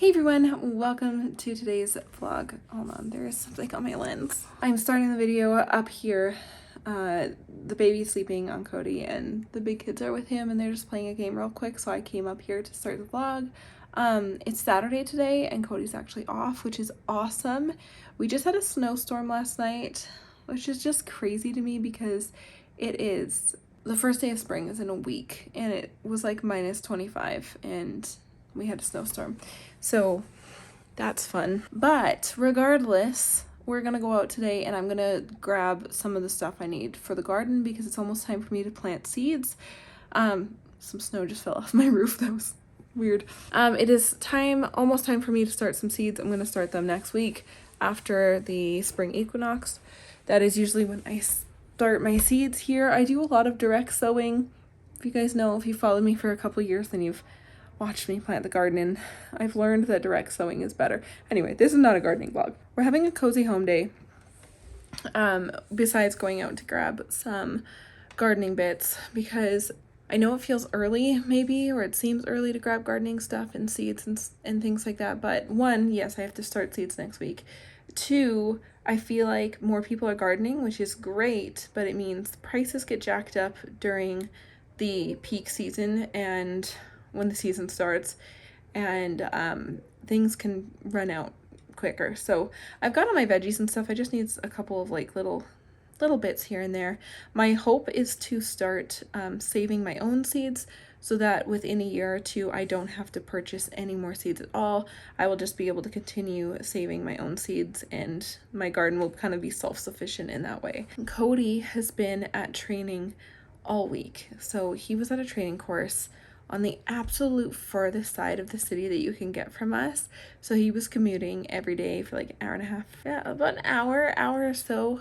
Hey everyone, welcome to today's vlog. Hold on, there's something on my lens. I'm starting the video up here. The baby's sleeping on Cody and the big kids are with him and they're just playing a game real quick, so I came up here to start the vlog. It's Saturday today and Cody's actually off, which is awesome. We just had a snowstorm last night, which is just crazy to me because it is the first day of spring is in a week and it was like minus 25 and we had a snowstorm. So that's fun. But regardless, we're gonna go out today and I'm gonna grab some of the stuff I need for the garden because it's almost time for me to plant seeds. Some snow just fell off my roof. That was weird. It is almost time for me to start some seeds. I'm gonna start them next week after the spring equinox. That is usually when I start my seeds here. I do a lot of direct sowing. If you guys know, if you followed me for a couple years, then you've watched me plant the garden and I've learned that direct sowing is better. Anyway, this is not a gardening vlog. We're having a cozy home day. Besides going out to grab some gardening bits because I know it feels early maybe, or it seems early to grab gardening stuff and seeds and things like that. But one, yes, I have to start seeds next week. Two, I feel like more people are gardening, which is great, but it means prices get jacked up during the peak season and when the season starts, and things can run out quicker. So I've got all my veggies and stuff. I just need a couple of like little bits here and there. My hope is to start saving my own seeds so that within a year or two I don't have to purchase any more seeds at all. I will just be able to continue saving my own seeds and my garden will kind of be self-sufficient in that way. Cody has been at training all week. So he was at a training course on the absolute furthest side of the city that you can get from us. So he was commuting every day for like an hour and a half. Yeah, about an hour or so,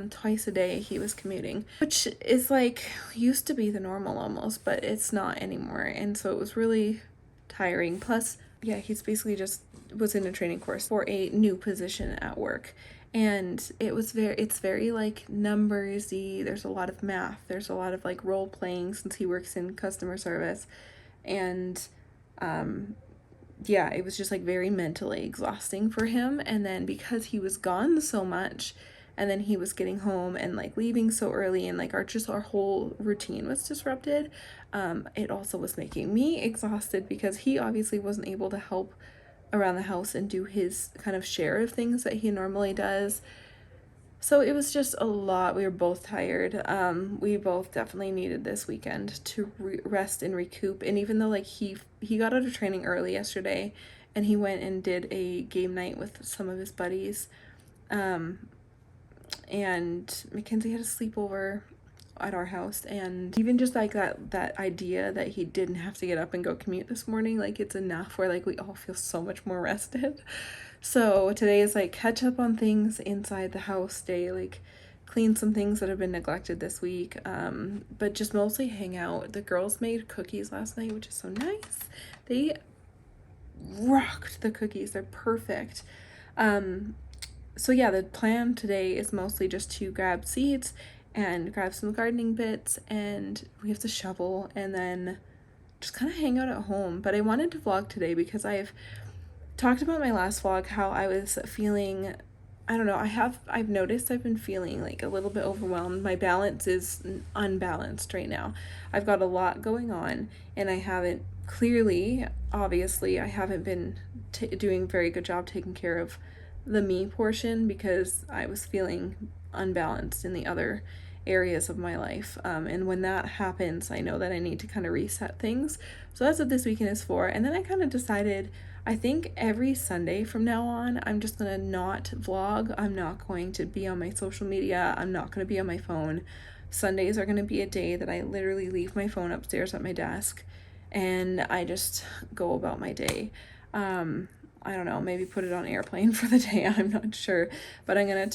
twice a day he was commuting, which is like used to be the normal almost, but it's not anymore. And so it was really tiring. Plus, yeah, he's basically just was in a training course for a new position at work. And it's very like numbersy. There's a lot of math. There's a lot of like role playing since he works in customer service. And yeah, it was just like very mentally exhausting for him. And then because he was gone so much and then he was getting home and like leaving so early and like our whole routine was disrupted, it also was making me exhausted because he obviously wasn't able to help around the house and do his kind of share of things that he normally does. So it was just a lot. We were both tired. We both definitely needed this weekend to rest and recoup. And even though like he got out of training early yesterday and he went and did a game night with some of his buddies, and Mackenzie had a sleepover at our house, and even just like that idea that he didn't have to get up and go commute this morning, like it's enough where like we all feel so much more rested. So today is like catch up on things inside the house day, like clean some things that have been neglected this week, but just mostly hang out. The girls made cookies last night, which is so nice. They rocked the cookies. They're perfect. So yeah, the plan today is mostly just to grab seeds and grab some gardening bits, and we have to shovel and then just kind of hang out at home. But I wanted to vlog today because I've talked about my last vlog how I was feeling, I don't know, I've noticed I've been feeling like a little bit overwhelmed. My balance is unbalanced right now. I've got a lot going on and I haven't obviously I haven't been doing a very good job taking care of the me portion because I was feeling unbalanced in the other areas of my life, and when that happens I know that I need to kind of reset things. So that's what this weekend is for. And then I kind of decided I think every Sunday from now on I'm just gonna not vlog. I'm not going to be on my social media. I'm not going to be on my phone. Sundays are going to be a day that I literally leave my phone upstairs at my desk and I just go about my day. I don't know, maybe put it on airplane for the day, I'm not sure. But I'm gonna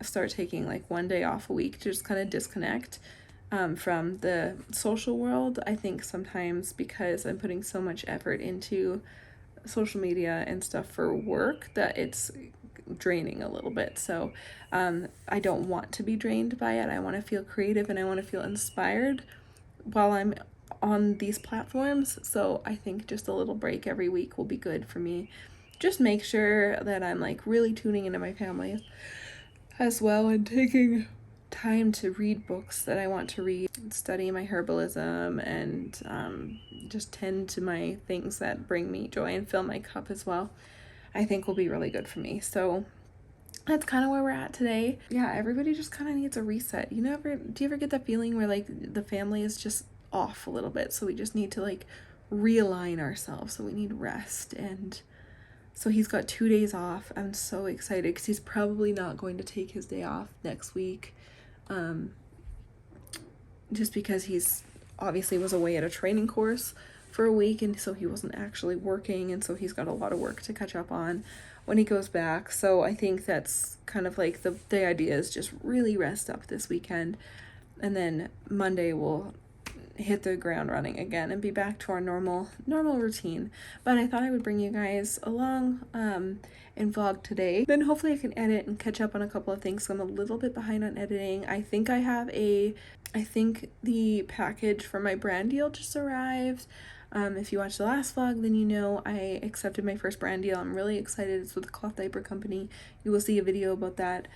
start taking like one day off a week to just kind of disconnect from the social world. I think sometimes because I'm putting so much effort into social media and stuff for work that it's draining a little bit. So I don't want to be drained by it. I want to feel creative and I want to feel inspired while I'm on these platforms. So I think just a little break every week will be good for me. just make sure that I'm like really tuning into my family as well and taking time to read books that I want to read, study my herbalism, and just tend to my things that bring me joy and fill my cup as well, I think will be really good for me. So that's kind of where we're at today. Yeah, everybody just kind of needs a reset. Do you ever get that feeling where like the family is just off a little bit, so we just need to like realign ourselves, so we need rest? And so he's got 2 days off. I'm so excited because he's probably not going to take his day off next week, just because he's obviously was away at a training course for a week, and so he wasn't actually working, and so he's got a lot of work to catch up on when he goes back. So I think that's kind of like the idea is just really rest up this weekend, and then Monday we'll hit the ground running again and be back to our normal routine. But I thought I would bring you guys along and vlog today. Then hopefully I can edit and catch up on a couple of things. So I'm a little bit behind on editing. I think the package for my brand deal just arrived. If you watched the last vlog, then you know I accepted my first brand deal. I'm really excited. It's with the Cloth Diaper Company. You will see a video about that.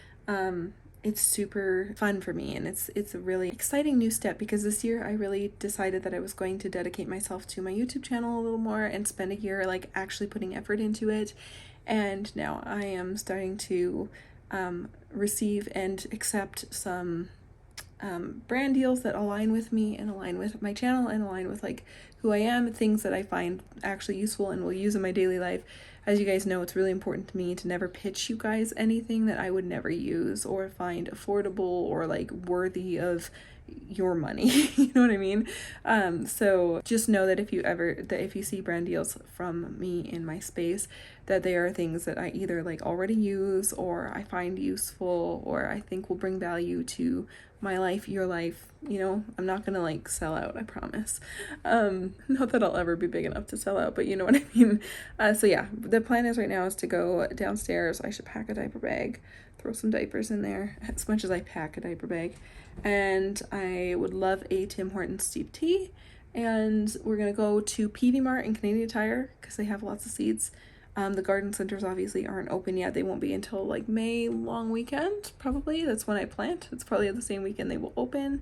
It's super fun for me, and it's a really exciting new step, because this year I really decided that I was going to dedicate myself to my YouTube channel a little more and spend a year like actually putting effort into it. And now I am starting to receive and accept some brand deals that align with me and align with my channel and align with like who I am, things that I find actually useful and will use in my daily life. As you guys know, it's really important to me to never pitch you guys anything that I would never use or find affordable or like worthy of your money. You know what I mean? So just know that if you see brand deals from me in my space, that they are things that I either like already use or I find useful or I think will bring value to my life, your life. I'm not gonna like sell out, I promise. Not that I'll ever be big enough to sell out, but you know what I mean. So yeah, the plan is right now is to go downstairs. I should pack a diaper bag, throw some diapers in there as much as I pack a diaper bag, and I would love a Tim Hortons steep tea. And we're gonna go to Peavey Mart and Canadian Tire because they have lots of seeds. The garden centers obviously aren't open yet. They won't be until like May long weekend, probably. That's when I plant. It's probably the same weekend they will open.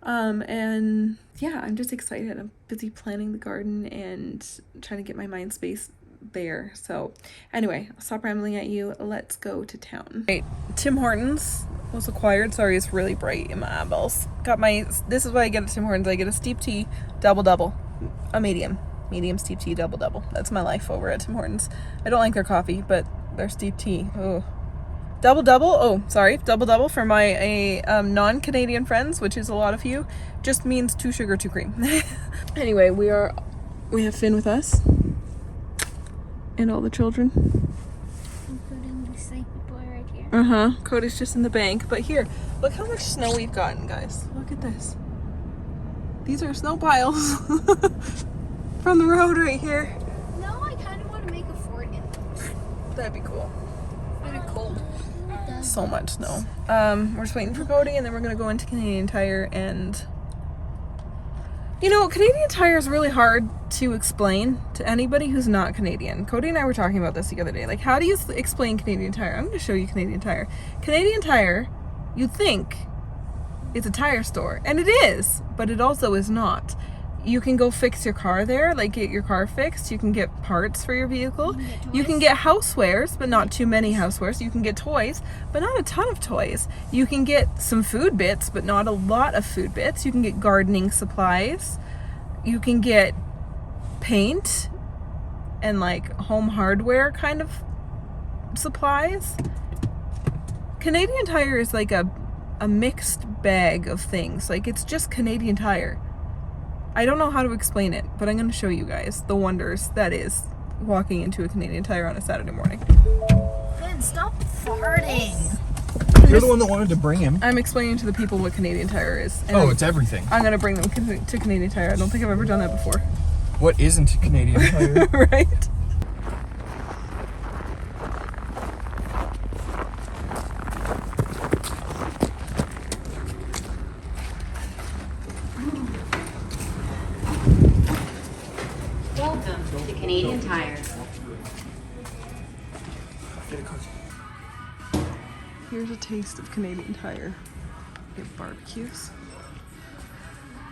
And yeah, I'm just excited. I'm busy planning the garden and trying to get my mind space there. So anyway, I'll stop rambling at you. Let's go to town. Right, Tim Hortons was acquired. Sorry, it's really bright in my eyeballs. This is what I get at Tim Hortons. I get a steep tea, double, a medium steep tea, double. That's my life over at Tim Hortons. I don't like their coffee, but their steep tea, oh. Double for my non-Canadian friends, which is a lot of you, just means 2 sugar, 2 cream. Anyway, we have Finn with us and all the children. Including the sleepy boy right here. Cody's just in the bank, but here, look how much snow we've gotten, guys. Look at this. These are snow piles from the road right here. No, I kind of want to make a fort in them. That'd be cool. It'd be cold. So much snow. We're just waiting for Cody, and then we're gonna go into Canadian Tire. And Canadian Tire is really hard to explain to anybody who's not Canadian. Cody and I were talking about this the other day. Like, how do you explain Canadian Tire? I'm gonna show you Canadian Tire. Canadian Tire, you think it's a tire store, and it is, but it also is not. You can go fix your car there, like get your car fixed. You can get parts for your vehicle. You can get housewares, but not too many housewares. You can get toys, but not a ton of toys. You can get some food bits, but not a lot of food bits. You can get gardening supplies. You can get paint and like home hardware kind of supplies. Canadian Tire is like a mixed bag of things. Like, it's just Canadian Tire. I don't know how to explain it, but I'm going to show you guys the wonders that is walking into a Canadian Tire on a Saturday morning. Finn, stop farting. You're the one that wanted to bring him. I'm explaining to the people what Canadian Tire is. Oh, it's everything. I'm going to bring them to Canadian Tire. I don't think I've ever done that before. What isn't a Canadian Tire? Right? Welcome to Canadian Tire. Get a cookie. Here's a taste of Canadian Tire. Get barbecues.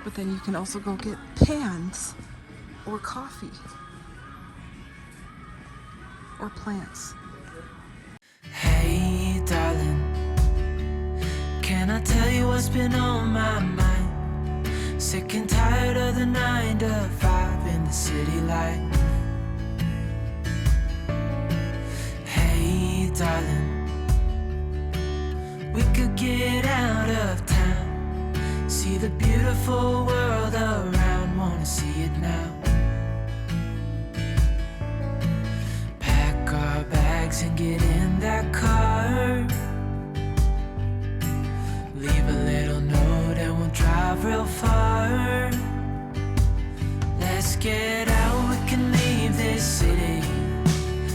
But then you can also go get pans or coffee or plants. Hey, darling, can I tell you what's been on my mind? Sick and tired of the 9 to 5 in the city life. Hey, darling, we could get out of town, see the beautiful world around, wanna see it now. Pack our bags and get in that car, leave a little note and we'll drive real far. Let's get out, we can leave this city,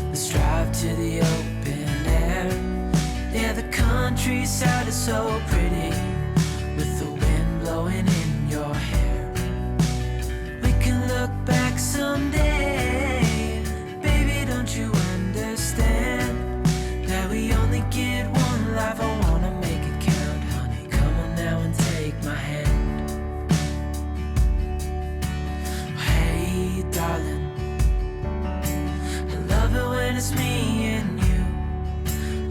let's drive to the open air. Yeah, the countryside is so pretty, with the wind blowing in your hair. We can look back someday, baby, don't you understand that we only get one life? I wanna make it count, honey, come on now and take my hand. Hey, darling, I love it when it's me and you,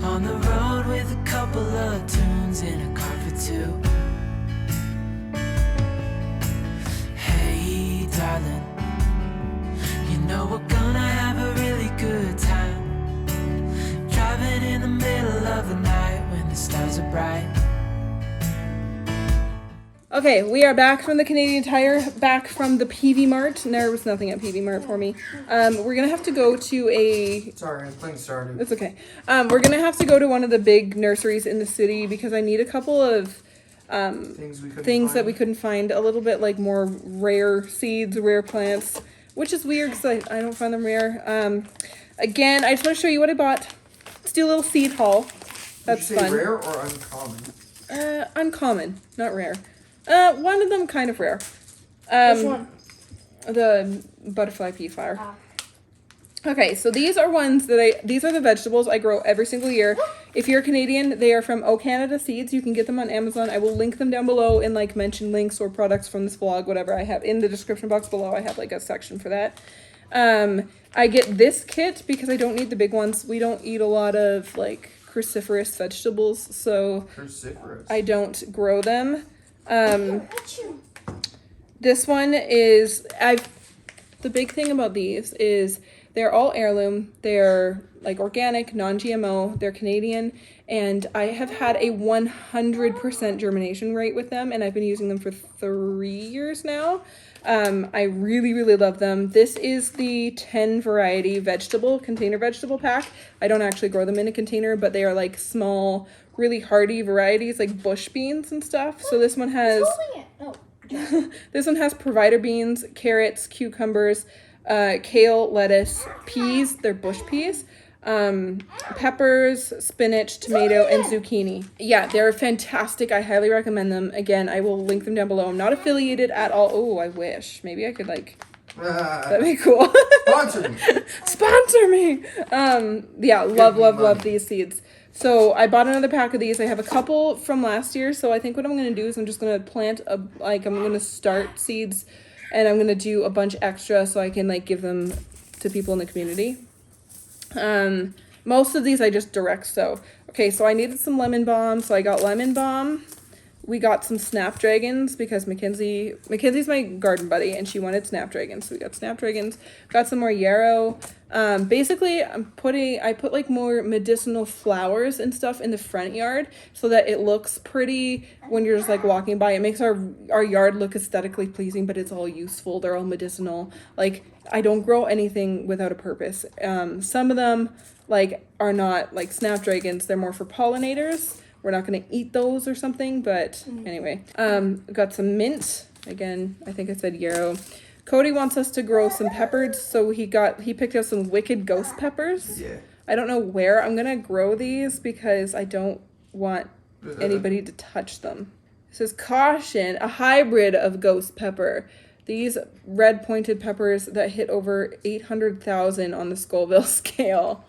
on the road with a couple of tunes in a car for two. Hey, darling, you know we're gonna have a really good time, driving in the middle of the night when the stars are bright. Okay, we are back from the Canadian Tire, back from the PV Mart. There was nothing at PV Mart for me. We're gonna have to go to a... Sorry, the plane started. It's okay. We're gonna have to go to one of the big nurseries in the city because I need a couple of things that we couldn't find. A little bit like more rare seeds, rare plants, which is weird because I don't find them rare. Again, I just want to show you what I bought. Let's do a little seed haul. That's Did you say fun. rare or uncommon? Uncommon, not rare. One of them kind of rare. Which one? The butterfly pea flower. Okay, so these are ones that these are the vegetables I grow every single year. If you're Canadian, they are from O Canada Seeds. You can get them on Amazon. I will link them down below in like mention links or products from this vlog, whatever I have in the description box below. I have like a section for that. I get this kit because I don't need the big ones. We don't eat a lot of like cruciferous vegetables, so Cruciferous. I don't grow them. This one is, the big thing about these is they're all heirloom. They're like organic, non-GMO. They're Canadian, and I have had a 100% germination rate with them, and I've been using them for 3 years now. I really, really love them. This is the 10 variety container vegetable pack. I don't actually grow them in a container, but they are like small, really hardy varieties like bush beans and stuff. So this one has this one has provider beans, carrots, cucumbers, kale, lettuce, peas, they're bush peas, peppers, spinach, tomato, and zucchini. Yeah, they're fantastic. I highly recommend them. Again, I will link them down below. I'm not affiliated at all. Oh, I wish. Maybe I could like, that'd be cool. Sponsor me. Sponsor me. Yeah, love these seeds. So I bought another pack of these. I have a couple from last year. So I think what I'm going to do is I'm just going to plant I'm going to start seeds and I'm going to do a bunch extra so I can like give them to people in the community. Most of these I just direct sow. Okay, so I needed some lemon balm. So I got lemon balm. We got some snapdragons because Mackenzie's my garden buddy and she wanted snapdragons. So we got snapdragons. Got some more yarrow. Basically I put like more medicinal flowers and stuff in the front yard so that it looks pretty when you're just like walking by. It makes our yard look aesthetically pleasing, but it's all useful. They're all medicinal. Like I don't grow anything without a purpose. Some of them like are not like snapdragons. They're more for pollinators. We're not going to eat those or something, but anyway. Got some mint. Again, I think I said yarrow. Cody wants us to grow some peppers, so he picked up some wicked ghost peppers. Yeah. I don't know where I'm going to grow these because I don't want anybody to touch them. It says caution, a hybrid of ghost pepper. These red pointed peppers that hit over 800,000 on the Scoville scale.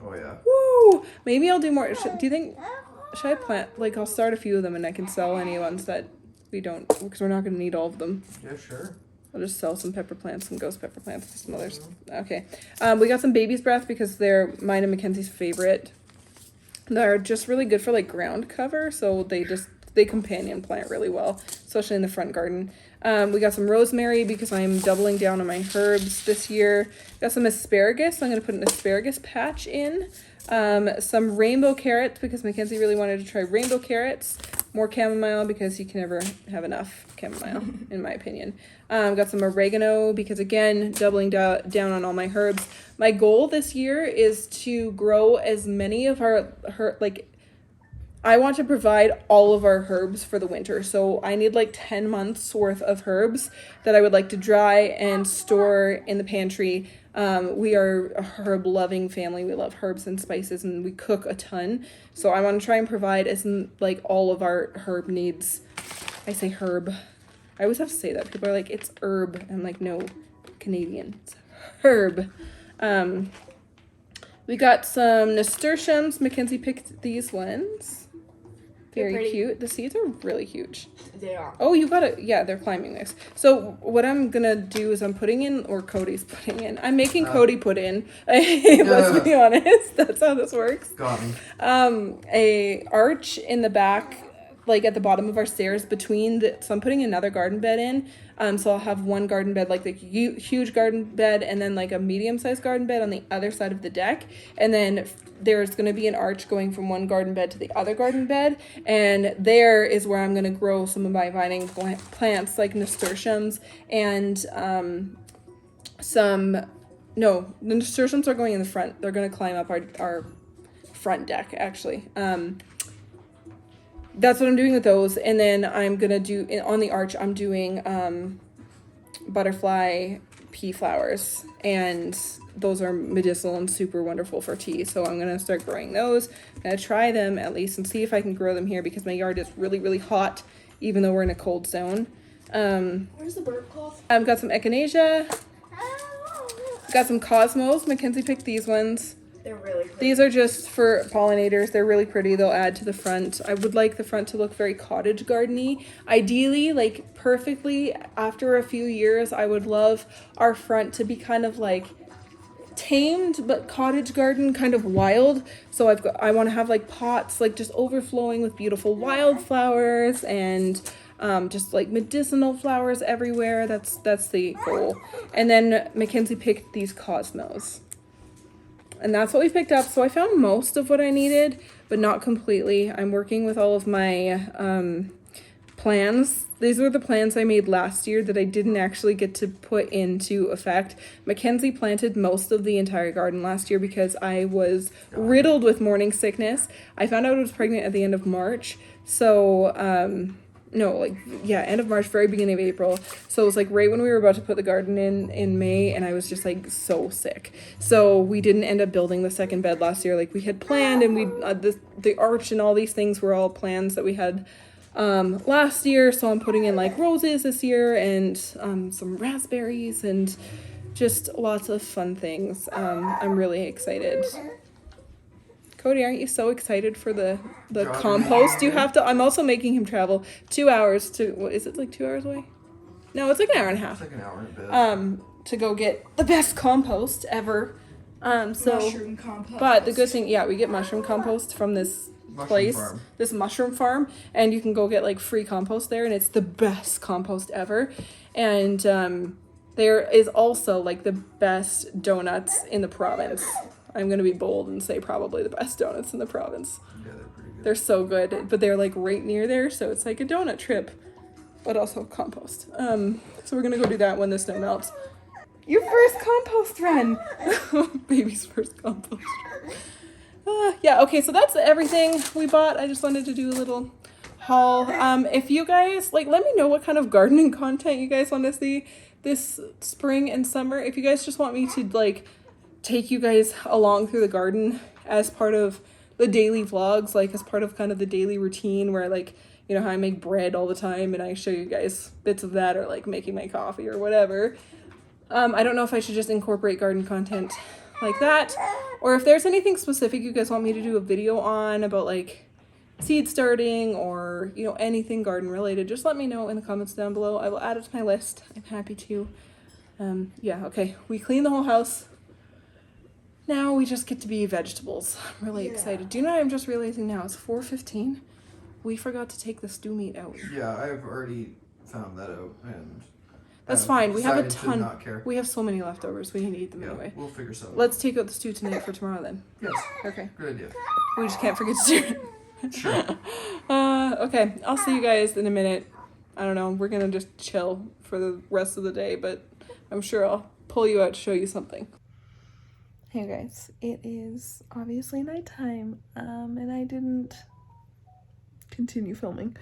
Oh yeah. Woo! Maybe I'll do more. Do you think, should I plant, like, I'll start a few of them and I can sell any ones that we don't, because we're not going to need all of them. Yeah, sure. I'll just sell some pepper plants, some ghost pepper plants, some others. Okay. We got some baby's breath because they're mine and Mackenzie's favorite. They're just really good for like ground cover, so they companion plant really well, especially in the front garden. We got some rosemary because I'm doubling down on my herbs this year. Got some asparagus. So I'm going to put an asparagus patch in. Some rainbow carrots because Mackenzie really wanted to try rainbow carrots. More chamomile because you can never have enough chamomile, in my opinion. Got some oregano because, again, doubling down on all my herbs. My goal this year is to grow as many of I want to provide all of our herbs for the winter. So I need like 10 months worth of herbs that I would like to dry and store in the pantry. We are a herb loving family. We love herbs and spices and we cook a ton. So I want to try and provide like all of our herb needs. I say herb. I always have to say that. People are like, it's herb. I'm like, no, Canadian. It's herb. We got some nasturtiums. Mackenzie picked these ones. Very cute. The seeds are really huge. They are. Oh, you got it. Yeah, they're climbing this. So what I'm gonna do is I'm putting in, or Cody's putting in. I'm making Cody put in. Let's be honest. That's how this works. Got me. A arch in the back, like at the bottom of our stairs between so I'm putting another garden bed in. So I'll have one garden bed, like the huge garden bed, and then like a medium-sized garden bed on the other side of the deck. And then there's going to be an arch going from one garden bed to the other garden bed. And there is where I'm going to grow some of my vining plants, like nasturtiums and the nasturtiums are going in the front. They're going to climb up our front deck, actually. That's what I'm doing with those. And then I'm going to do, on the arch, I'm doing butterfly pea flowers. And those are medicinal and super wonderful for tea. So I'm going to start growing those. I'm going to try them at least and see if I can grow them here because my yard is really, really hot, even though we're in a cold zone. Where's the bird cloth? I've got some echinacea. Got some cosmos. Mackenzie picked these ones. They're really pretty. These are just for pollinators. They're really pretty. They'll add to the front. I would like the front to look very cottage garden-y. Ideally, like perfectly, after a few years, I would love our front to be kind of like tamed, but cottage garden, kind of wild. So I want to have like pots, like just overflowing with beautiful wildflowers and just like medicinal flowers everywhere. That's the goal. And then Mackenzie picked these cosmos. And that's what we picked up. So I found most of what I needed, but not completely. I'm working with all of my plans. These were the plans I made last year that I didn't actually get to put into effect. Mackenzie planted most of the entire garden last year because I was riddled with morning sickness. I found out I was pregnant at the end of March. So, end of March, very beginning of April. So it was like right when we were about to put the garden in May, and I was just like so sick. So we didn't end up building the second bed last year like we had planned, and we the arch and all these things were all plans that we had last year. So I'm putting in like roses this year and some raspberries and just lots of fun things. I'm really excited. Cody, aren't you so excited for the compost? You have to. I'm also making him travel 2 hours to. What is it, like 2 hours away? No, it's like an hour and a half. It's like an hour and a bit. To go get the best compost ever. Mushroom compost. But the good thing, we get mushroom compost from this this mushroom farm, and you can go get like free compost there, and it's the best compost ever. And there is also like the best donuts in the province. I'm going to be bold and say probably the best donuts in the province. Yeah, they're pretty good. They're so good, but they're like right near there, so it's like a donut trip, but also compost. So we're going to go do that when the snow melts. Your first compost run! Baby's first compost run. Okay, so that's everything we bought. I just wanted to do a little haul. If you guys, let me know what kind of gardening content you guys want to see this spring and summer. If you guys just want me to, take you guys along through the garden as part of the daily vlogs, as part of kind of the daily routine where how I make bread all the time and I show you guys bits of that, or making my coffee or whatever. I don't know if I should just incorporate garden content like that Or if there's anything specific you guys want me to do a video on about like seed starting or, you know, anything garden related, just let me know in the comments down below. I will add it to my list. I'm happy to. Yeah, okay. We cleaned the whole house. Now we just get to be vegetables. I'm really excited. Do you know what I'm just realizing now? It's 4:15. We forgot to take the stew meat out. Yeah, I've already found that out, and That's fine. We have a decided to ton. not care. We have so many leftovers. We can eat them Yeah, anyway. we'll figure something. Let's take out the stew tonight for tomorrow then. Yes, Okay. good idea. We just can't forget to do it. Sure. Okay. I'll see you guys in a minute. I don't know. We're gonna just chill for the rest of the day, but I'm sure I'll pull you out to show you something. Hey guys, it is obviously nighttime, and I didn't continue filming.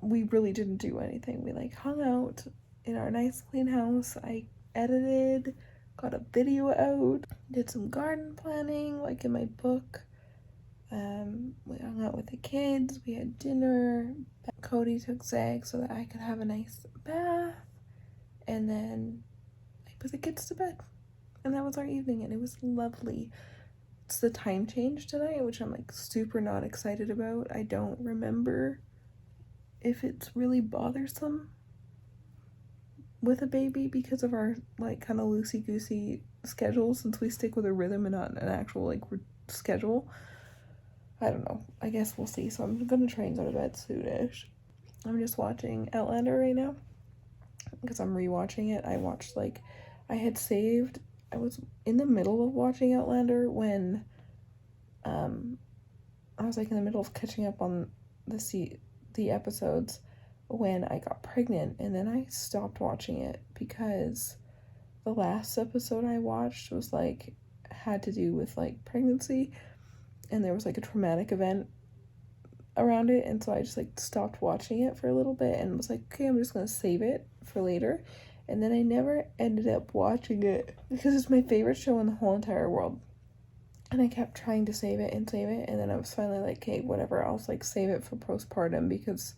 We really didn't do anything. We like hung out in our nice clean house. I edited, got a video out, did some garden planning like in my book. We hung out with the kids, we had dinner. Cody took Zag so that I could have a nice bath, and then I put the kids to bed. And that was our evening, and it was lovely. It's the time change tonight, which I'm like super not excited about. I don't remember if it's really bothersome with a baby because of our like kind of loosey-goosey schedule, since we stick with a rhythm and not an actual like schedule. I don't know. I guess we'll see. So I'm gonna try and go to bed soonish. I'm just watching Outlander right now because I'm rewatching it. I had saved. I was in the middle of watching Outlander when I was like in the middle of catching up on the episodes when I got pregnant, and then I stopped watching it because the last episode I watched was like had to do with like pregnancy, and there was like a traumatic event around it, and so I just like stopped watching it for a little bit and was like, okay, I'm just gonna save it for later. And then I never ended up watching it because it's my favorite show in the whole entire world. And I kept trying to save it, and then I was finally like, okay, whatever, I'll like save it for postpartum, because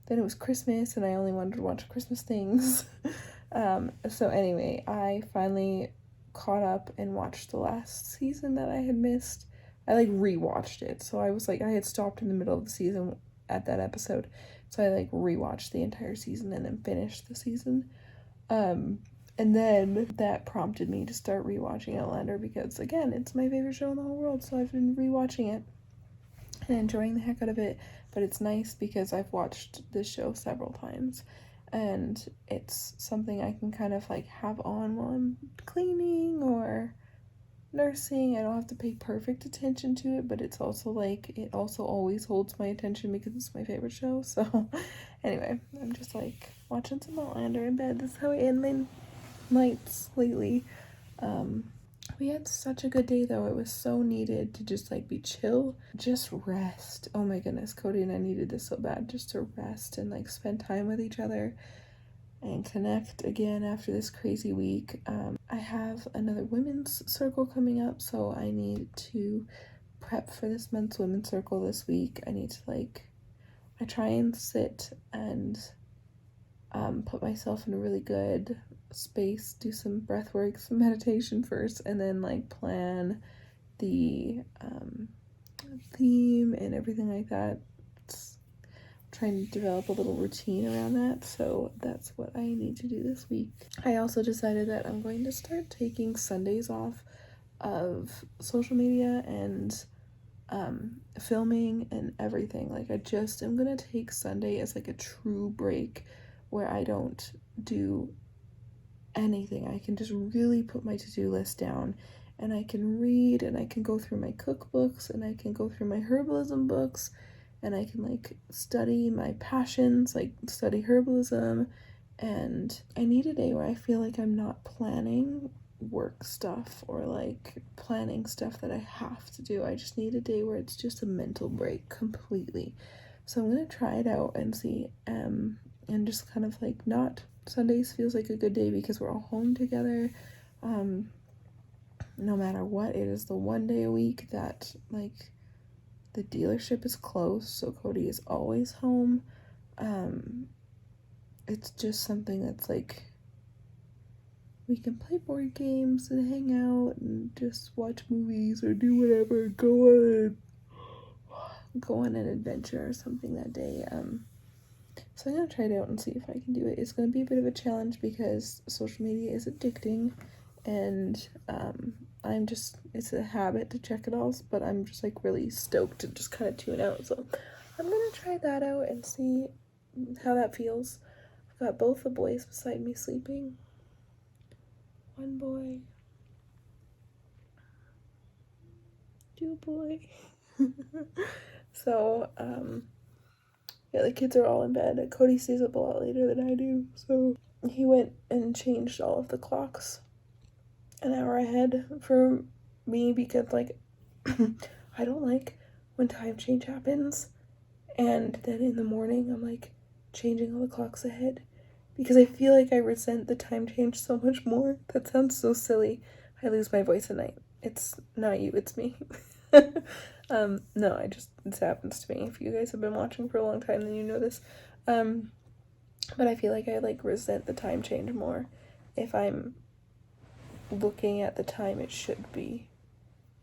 then it was Christmas and I only wanted to watch Christmas things. So anyway, I finally caught up and watched the last season that I had missed. I like rewatched it. So I was like, I had stopped in the middle of the season at that episode. So I like rewatched the entire season and then finished the season. And then that prompted me to start rewatching Outlander because, again, it's my favorite show in the whole world, so I've been rewatching it and enjoying the heck out of it. But it's nice because I've watched this show several times, and it's something I can kind of like have on while I'm cleaning or nursing. I don't have to pay perfect attention to it, but it's also like, it also always holds my attention because it's my favorite show. So anyway, I'm just like watching some Outlander in bed. That's how I end my nights lately. We had such a good day though. It was so needed to just like be chill, just rest. Oh my goodness, Cody and I needed this so bad, just to rest and like spend time with each other and connect again after this crazy week. I have another women's circle coming up, so I need to prep for this month's women's circle this week. I need to I try and sit and put myself in a really good space, do some breath work, some meditation first, and then like plan the theme and everything like that. Trying to develop a little routine around that, so that's what I need to do this week. I also decided that I'm going to start taking Sundays off of social media and filming and everything. Like I just am gonna take Sunday as like a true break where I don't do anything. I can just really put my to-do list down, and I can read, and I can go through my cookbooks, and I can go through my herbalism books, and I can like study my passions, like study herbalism. And I need a day where I feel like I'm not planning work stuff or like planning stuff that I have to do. I just need a day where it's just a mental break completely. So I'm gonna try it out and see, and just kind of like, not Sundays feels like a good day because we're all home together. No matter what, it is the one day a week that like the dealership is closed, so Cody is always home. It's just something that's like we can play board games and hang out and just watch movies or do whatever. Go on an adventure or something that day. So I'm gonna try it out and see if I can do it. It's gonna be a bit of a challenge because social media is addicting, and it's a habit to check it all, but I'm just like really stoked to just kind of tune out. So I'm gonna try that out and see how that feels. I've got both the boys beside me sleeping. One boy. Two boy. So, yeah, the kids are all in bed. Cody stays up a lot later than I do, so he went and changed all of the clocks an hour ahead for me because, like, I don't like when time change happens and then in the morning I'm, like, changing all the clocks ahead because I feel like I resent the time change so much more. That sounds so silly. I lose my voice at night. It's not you, it's me. No, this happens to me. If you guys have been watching for a long time, then you know this. But I feel like I, like, resent the time change more if I'm looking at the time it should be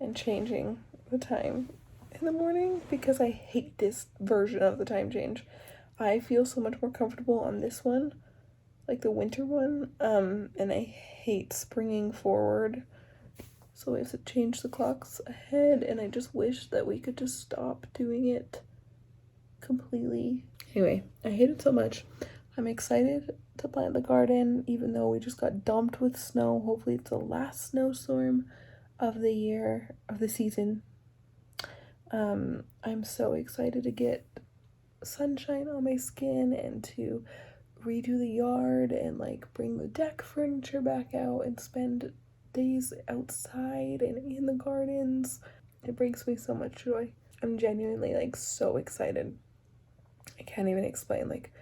and changing the time in the morning because I hate this version of the time change. I feel so much more comfortable on this one, like the winter one, and I hate springing forward. So we have to change the clocks ahead, and I just wish that we could just stop doing it completely. Anyway, I hate it so much. I'm excited to plant the garden, even though we just got dumped with snow. Hopefully it's the last snowstorm of the year, of the season. I'm so excited to get sunshine on my skin and to redo the yard and, like, bring the deck furniture back out and spend days outside and in the gardens. It brings me so much joy. I'm genuinely, like, so excited. I can't even explain. Like,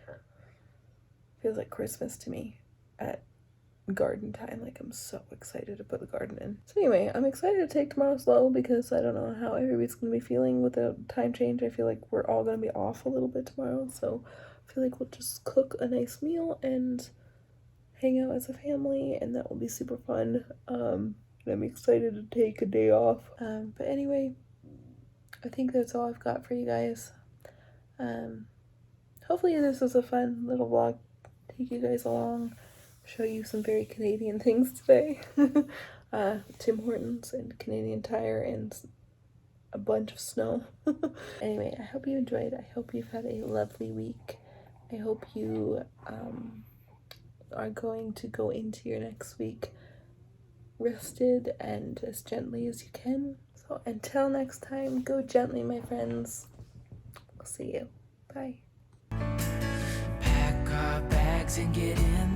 feels like Christmas to me at garden time. Like, I'm so excited to put the garden in. So anyway, I'm excited to take tomorrow slow because I don't know how everybody's gonna be feeling with the time change. I feel like we're all gonna be off a little bit tomorrow, so I feel like we'll just cook a nice meal and hang out as a family, and that will be super fun. I'm excited to take a day off. But anyway, I think that's all I've got for you guys. Hopefully this was a fun little vlog. Take you guys along, show you some very Canadian things today. Tim Hortons and Canadian Tire and a bunch of snow. Anyway, I hope you enjoyed. I hope you've had a lovely week. I hope you are going to go into your next week rested and as gently as you can. So until next time, go gently, my friends. We'll see you. Bye. Pack our bags and get in